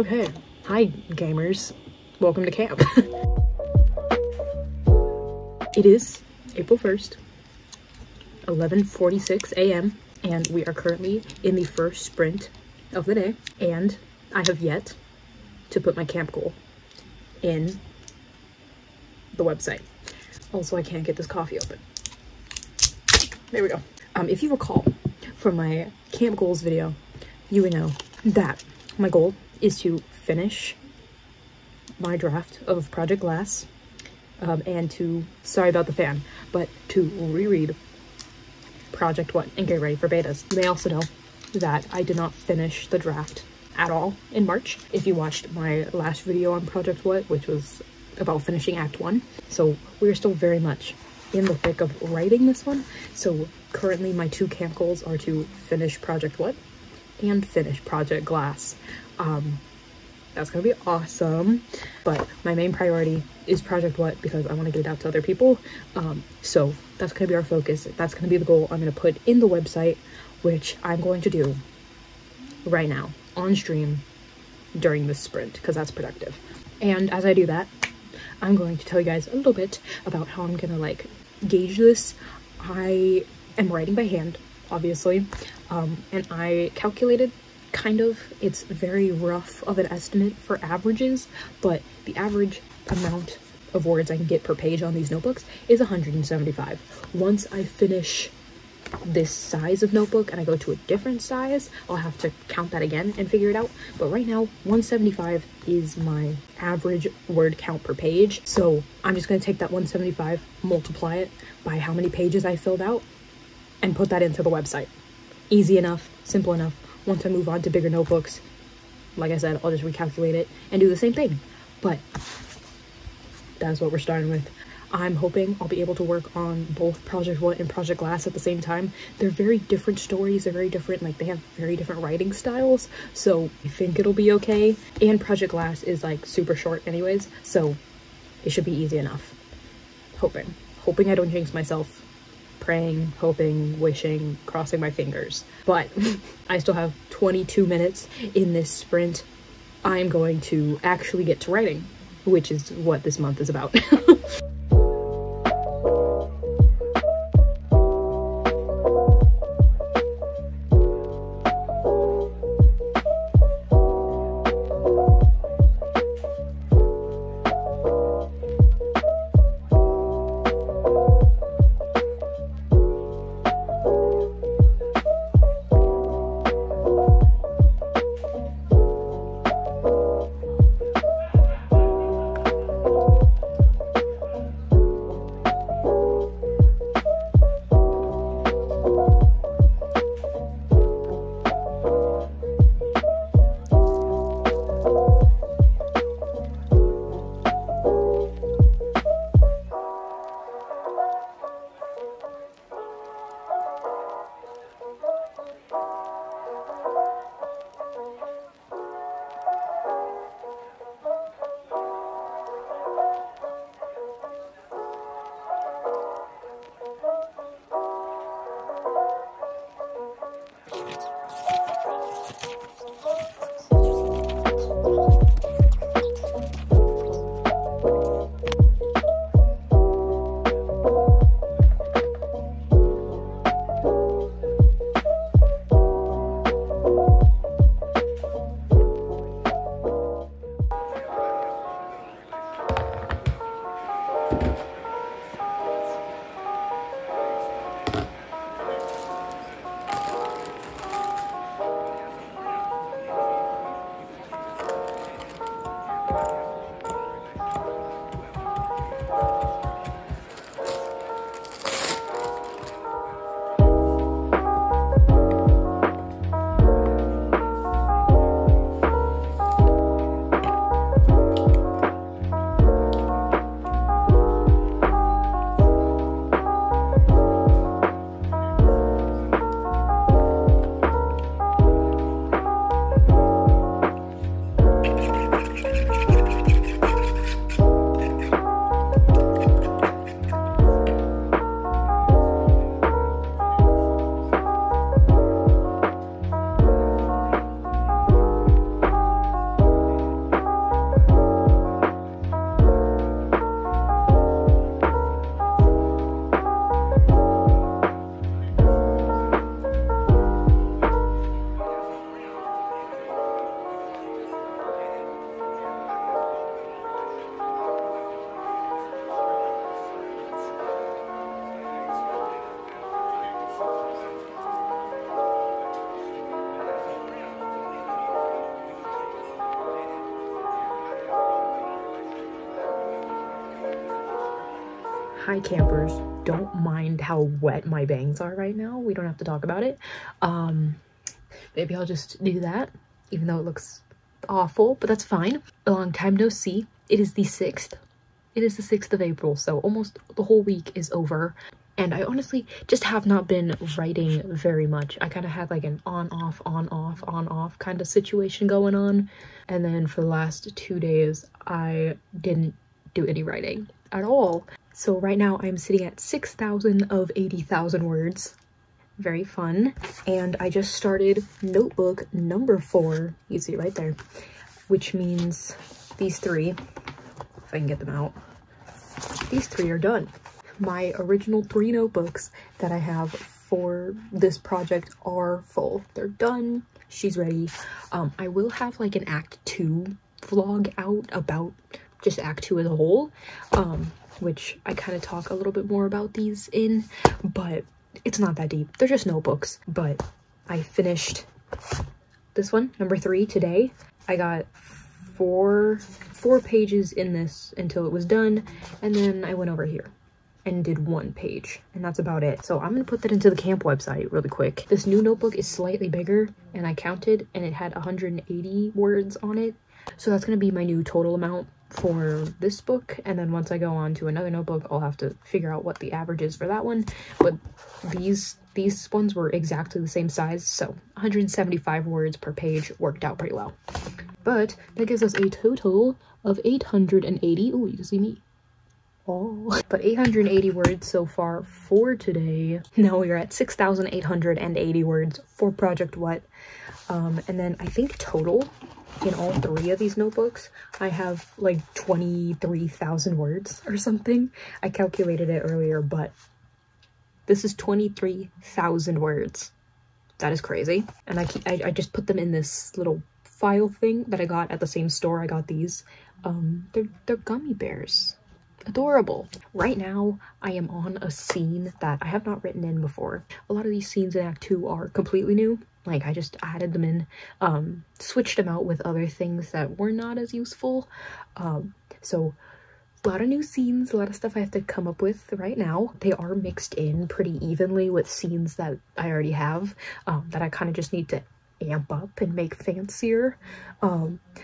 Okay, hi gamers, welcome to camp. It is April 1st, 11:46 a.m. and we are currently in the first sprint of the day, and I have yet to put my camp goal in the website. Also, I can't get this coffee open. There we go. If you recall from my camp goals video, you would know that my goal is to finish my draft of Project Glass and to, sorry about the fan, but to reread Project What and get ready for betas. You may also know that I did not finish the draft at all in March, if you watched my last video on Project What, which was about finishing Act 1. So we're still very much in the thick of writing this one. So currently my two camp goals are to finish Project What and finish Project Glass. That's gonna be awesome, but my main priority is Project What because I want to get it out to other people. So that's gonna be our focus. That's gonna be the goal I'm gonna put in the website, which I'm going to do right now on stream during this sprint because that's productive. And as I do that, I'm going to tell you guys a little bit about how I'm gonna like gauge this. I am writing by hand, obviously, and I calculated kind of, it's very rough of an estimate for averages, but the average amount of words I can get per page on these notebooks is 175. Once I finish this size of notebook and I go to a different size, I'll have to count that again and figure it out. But right now, 175 is my average word count per page. So I'm just going to take that 175, multiply it by how many pages I filled out, and put that into the website. Easy enough, simple enough. Once I move on to bigger notebooks, like I said, I'll just recalculate it and do the same thing. But that's what we're starting with. I'm hoping I'll be able to work on both Project What and Project Glass at the same time. They're very different stories. They're very different, like they have very different writing styles. So I think it'll be okay. And Project Glass is like super short anyways, so it should be easy enough. Hoping I don't jinx myself. Praying, hoping, wishing, crossing my fingers. But I still have 22 minutes in this sprint. I'm going to actually get to writing, which is what this month is about. hi campers, don't mind how wet my bangs are right now. We don't have to talk about it. Maybe I'll just do that, even though it looks awful, but that's fine. A long time no see. It is the 6th. It is the 6th of April, so almost the whole week is over. And I honestly just have not been writing very much. I kind of had like an on-off, on-off, on-off kind of situation going on. And then for the last 2 days, I didn't do any writing at all. So right now I'm sitting at 6,000 of 80,000 words. Very fun. And I just started notebook number 4. You see it right there, which means these 3, if I can get them out, these 3 are done. My original 3 notebooks that I have for this project are full. They're done. She's ready. I will have like an Act 2 vlog out about just Act 2 as a whole, which I kind of talk a little bit more about these in, but it's not that deep. They're just notebooks. But I finished this one, number 3, today. I got 4 pages in this until it was done, and then I went over here and did 1 page, and that's about it. So I'm gonna put that into the camp website really quick. This new notebook is slightly bigger, and I counted, and it had 180 words on it. So that's gonna be my new total amount for this book, and then once I go on to another notebook, I'll have to figure out what the average is for that one. But these ones were exactly the same size, so 175 words per page worked out pretty well. But that gives us a total of 880. Oh, you can see me. Oh, but 880 words so far for today. Now we are at 6,880 words for Project What. And then I think total in all 3 of these notebooks, I have like 23,000 words or something. I calculated it earlier, but this is 23,000 words. That is crazy. And I just put them in this little file thing that I got at the same store I got these. They're gummy bears. Adorable. Right now I am on a scene that I have not written in before. A lot of these scenes in Act 2 are completely new. Like I just added them in, switched them out with other things that were not as useful. So a lot of new scenes, a lot of stuff I have to come up with right now. They are mixed in pretty evenly with scenes that I already have, that I kind of just need to amp up and make fancier.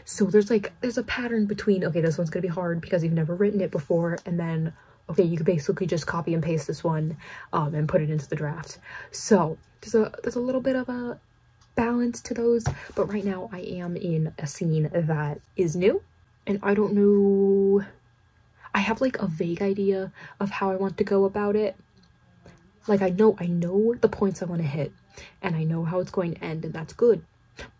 So there's a pattern between, okay, this one's gonna be hard because you've never written it before, and then okay, you could basically just copy and paste this one and put it into the draft. So there's a little bit of a balance to those, but right now I am in a scene that is new, and I don't know, I have like a vague idea of how I want to go about it. Like I know the points I want to hit, and I know how it's going to end, and that's good,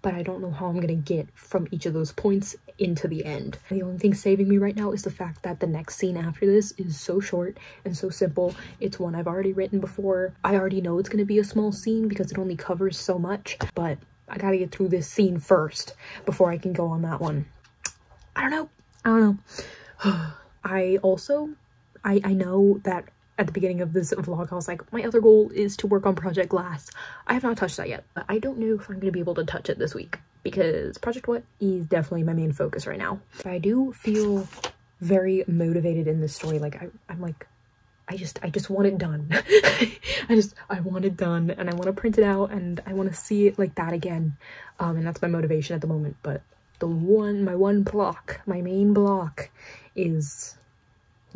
but I don't know how I'm gonna get from each of those points into the end. And the only thing saving me right now is the fact that the next scene after this is so short and so simple. It's one I've already written before. I already know it's gonna be a small scene because it only covers so much, but I gotta get through this scene first before I can go on that one. I don't know. I know that at the beginning of this vlog, I was like, my other goal is to work on Project Glass. I have not touched that yet, but I don't know if I'm going to be able to touch it this week because Project What is definitely my main focus right now. But I do feel very motivated in this story. Like I'm like, I just want it done. I want it done, and I want to print it out, and I want to see it like that again. And that's my motivation at the moment. But my main block is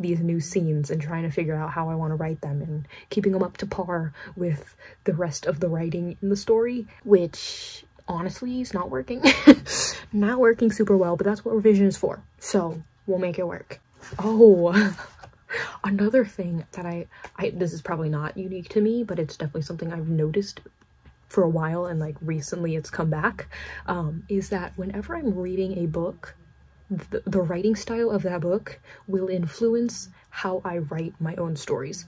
these new scenes and trying to figure out how I want to write them and keeping them up to par with the rest of the writing in the story, which honestly is not working. Not working super well, but that's what revision is for, so we'll make it work. Oh, another thing that this is probably not unique to me, but it's definitely something I've noticed for a while, and like recently it's come back, is that whenever I'm reading a book, the writing style of that book will influence how I write my own stories.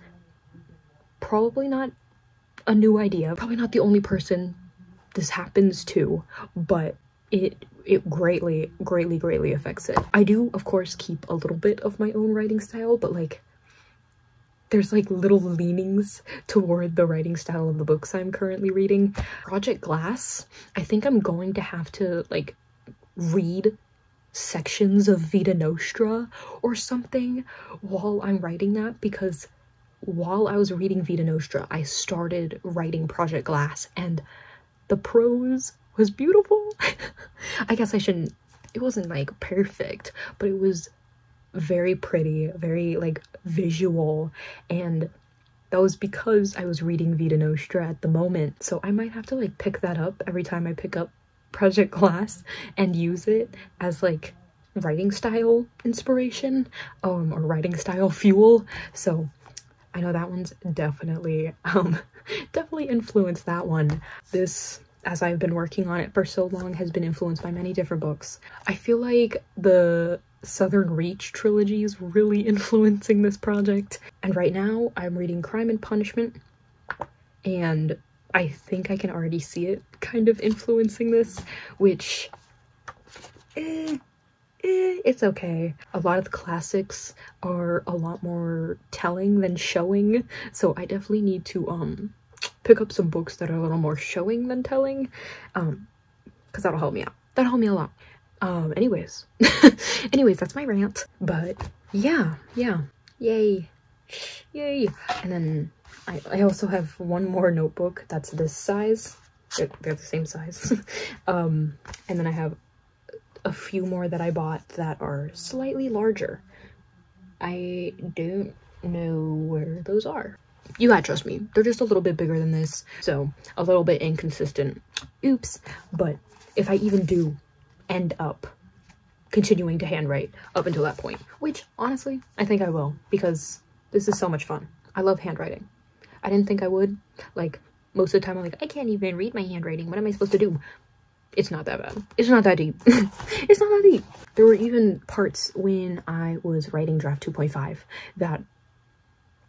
Probably not a new idea, probably not the only person this happens to, but it greatly affects it. I do, of course, keep a little bit of my own writing style, but like there's like little leanings toward the writing style of the books I'm currently reading. Project Glass, I think I'm going to have to like read sections of Vita Nostra or something while I'm writing that, because while I was reading Vita Nostra, I started writing Project Glass, and the prose was beautiful. I guess I shouldn't, it wasn't like perfect, but it was very pretty, very like visual, and that was because I was reading Vita Nostra at the moment. So I might have to like pick that up every time I pick up Project Glass and use it as like writing style inspiration, or writing style fuel. So I know that one's definitely definitely influenced that one. This, as I've been working on it for so long, has been influenced by many different books. I feel like the Southern Reach trilogy is really influencing this project. And right now I'm reading Crime and Punishment, and I think I can already see it kind of influencing this, which it's okay. A lot of the classics are a lot more telling than showing, so I definitely need to pick up some books that are a little more showing than telling, because that'll help me out. That'll help me a lot. Anyways that's my rant. But yeah, yay. And then I also have one more notebook that's this size. They're the same size. And then I have a few more that I bought that are slightly larger. I don't know where those are. You gotta trust me, they're just a little bit bigger than this, so a little bit inconsistent. Oops. But if I even do end up continuing to handwrite up until that point, which honestly I think I will, because this is so much fun. I love handwriting. I didn't think I would. Like, most of the time I'm like, I can't even read my handwriting, what am I supposed to do? It's not that bad. It's not that deep. It's not that deep. There were even parts when I was writing draft 2.5 that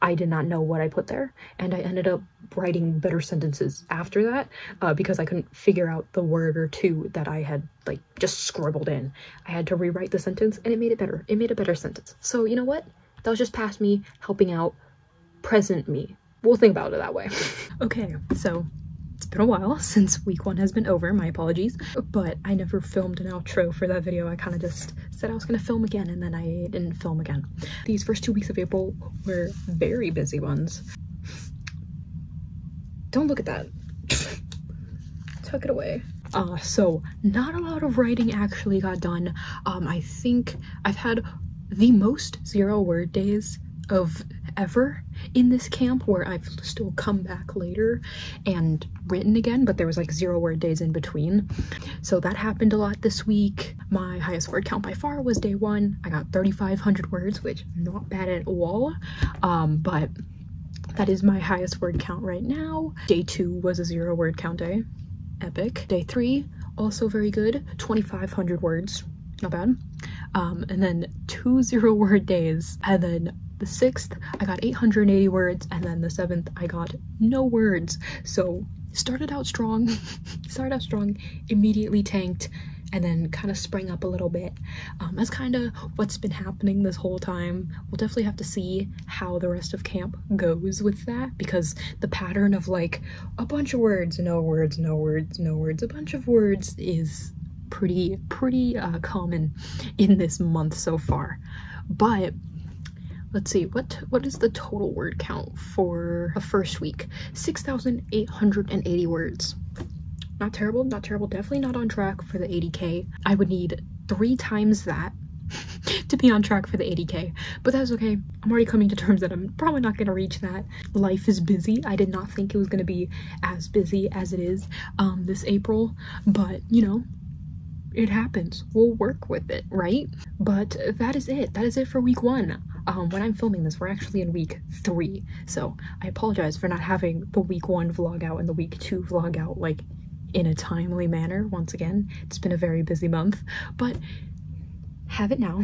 I did not know what I put there, and I ended up writing better sentences after that, because I couldn't figure out the word or two that I had like just scribbled in. I had to rewrite the sentence, and it made it better. It made a better sentence. So you know what? That was just past me helping out present me. We'll think about it that way. Okay, so it's been a while since week 1 has been over, my apologies, but I never filmed an outro for that video. I kind of just said I was gonna film again, and then I didn't film again. These first 2 weeks of April were very busy ones. Don't look at that. Tuck it away. So not a lot of writing actually got done. I think I've had the most 0-word days of ever in this camp, where I've still come back later and written again, but there was like 0-word days in between. So that happened a lot this week. My highest word count by far was day 1. I got 3,500 words, which not bad at all. But that is my highest word count right now. Day 2 was a 0-word count day. Epic. Day 3, also very good. 2,500 words. Not bad. And then 2 0-word days, and then the 6th I got 880 words, and then the 7th I got no words. So started out strong, immediately tanked, and then kind of sprang up a little bit. That's kind of what's been happening this whole time. We'll definitely have to see how the rest of camp goes with that, because the pattern of like a bunch of words, no words, no words, no words, a bunch of words is pretty common in this month so far. But let's see, what is the total word count for a first week? 6,880 words. Not terrible, not terrible. Definitely not on track for the 80K. I would need 3 times that to be on track for the 80K, but that's okay. I'm already coming to terms that I'm probably not gonna reach that. Life is busy. I did not think it was gonna be as busy as it is this April, but you know, it happens. We'll work with it, right? But that is it. That is it for week 1. When I'm filming this, we're actually in week 3, so I apologize for not having the week 1 vlog out and the week 2 vlog out like in a timely manner. Once again, it's been a very busy month, but have it now.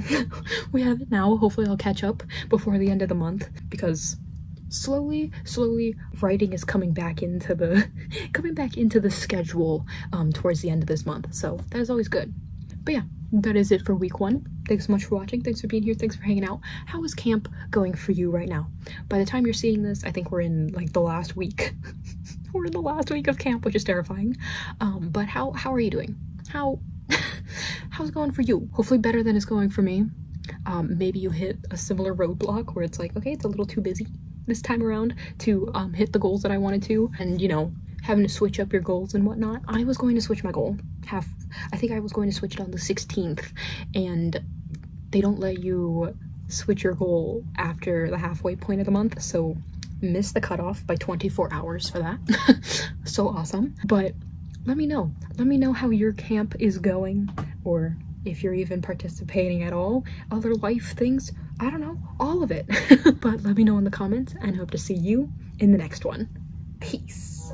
We have it now. Hopefully I'll catch up before the end of the month, because slowly writing is coming back into the schedule towards the end of this month, so that is always good. But yeah, that is it for week 1. Thanks so much for watching. Thanks for being here. Thanks for hanging out. How is camp going for you right now? By the time you're seeing this, I think we're in like the last week. We're in the last week of camp, which is terrifying. But how are you doing? How how's it going for you? Hopefully better than it's going for me. Maybe you hit a similar roadblock where it's like, okay, it's a little too busy this time around to hit the goals that I wanted to, and you know, having to switch up your goals and whatnot. I was going to switch my goal. I think I was going to switch it on the 16th, and they don't let you switch your goal after the halfway point of the month, so missed the cutoff by 24 hours for that. So awesome. But let me know how your camp is going, or if you're even participating at all, other life things, I don't know, all of it. But let me know in the comments, and hope to see you in the next one. Peace.